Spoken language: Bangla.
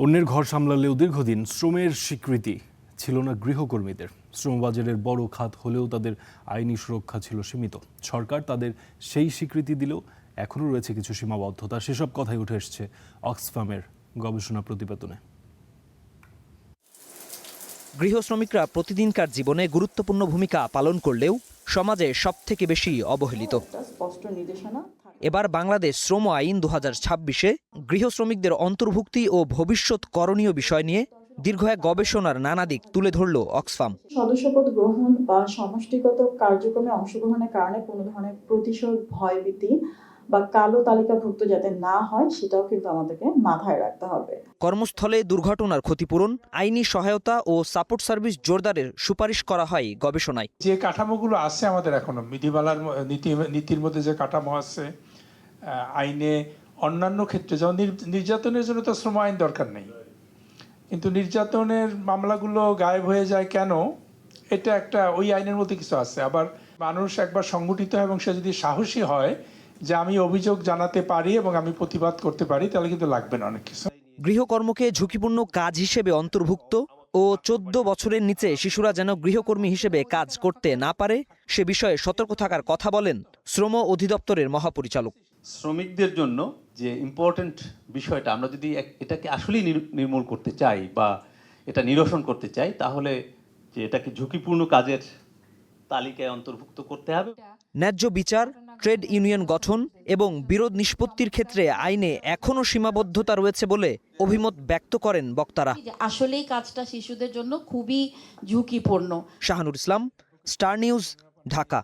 অন্যের ঘর সামলালেও দীর্ঘদিন শ্রমের স্বীকৃতি ছিল না গৃহকর্মীদের। শ্রমবাজারের বড় খাত হলেও তাদের আইনি সুরক্ষা ছিল সীমিত। সরকার তাদের সেই স্বীকৃতি দিলেও এখনও রয়েছে কিছু সীমাবদ্ধতা। সেসব কথাই উঠে এসছে অক্সফামের গবেষণা প্রতিবেদনে। গৃহ শ্রমিকরা প্রতিদিনকার জীবনে গুরুত্বপূর্ণ ভূমিকা পালন করলেও সমাজে সবথেকে বেশি অবহেলিত। এবার বাংলাদেশ শ্রম আইন 2026-এ গৃহ শ্রমিকদের অন্তর্ভুক্তি ও ভবিষ্যৎ করণীয় বিষয় নিয়ে দীর্ঘ এক গবেষণার নানা দিক তুলে ধরল অক্সফাম। সদস্যপদ গ্রহণ বা সমষ্টিগত কার্যক্রমে অংশগ্রহণের কারণে কোনো ধরনের প্রতিশোধ, ভয়ভীতি বা কালো তালিকাভুক্ত যাতে না হয় সেটাও কিন্তু আমাদেরকে মাথায় রাখতে হবে। কর্মস্থলে দুর্ঘটনার ক্ষতিপূরণ, আইনি সহায়তা ও সাপোর্ট সার্ভিস জোরদারের সুপারিশ করা হয় গবেষণায়। যে কাঠামোগুলো আছে আমাদের এখনো বিধিমালার নীতির মধ্যে যে কাঠামো আছে আইনে, অন্যান্য ক্ষেত্রে যেমন নির্যাতনের জন্য তো শ্রম আইন দরকার নেই, কিন্তু নির্যাতনের মামলাগুলো গায়েব হয়ে যায় কেন, এটা একটা ওই আইনের মধ্যে কিছু আছে। আবার মানুষ একবার সংগঠিত হয় এবং সে যদি সাহসী হয় যে আমি অভিযোগ জানাতে পারি এবং আমি প্রতিবাদ করতে পারি, তাহলে কিন্তু লাগবে না অনেক কিছু। গৃহকর্মকে ঝুঁকিপূর্ণ কাজ হিসেবে অন্তর্ভুক্ত ও 14 বছরের নিচে শিশুরা যেন গৃহকর্মী হিসেবে কাজ করতে না পারে সে বিষয়ে সতর্ক থাকার কথা বলেন শ্রম অধিদপ্তরের মহাপরিচালক। শ্রমিকদের জন্য যে ইম্পর্টেন্ট বিষয়টা, আমরা যদি এটাকে আসলেই নির্মূল করতে চাই বা এটা নিরসন করতে চাই, তাহলে যে এটাকে ঝুঁকিপূর্ণ কাজের তালিকায় অন্তর্ভুক্ত করতে হবে। ন্যায্য বিচার, ট্রেড ইউনিয়ন গঠন এবং বিরোধ নিষ্পত্তির ক্ষেত্রে আইনে এখনও সীমাবদ্ধতা রয়েছে বলে অভিমত ব্যক্ত করেন বক্তারা। আসলেই কাজটা শিশুদের জন্য খুবই ঝুঁকিপূর্ণ। শাহানুর ইসলাম, স্টার নিউজ, ঢাকা।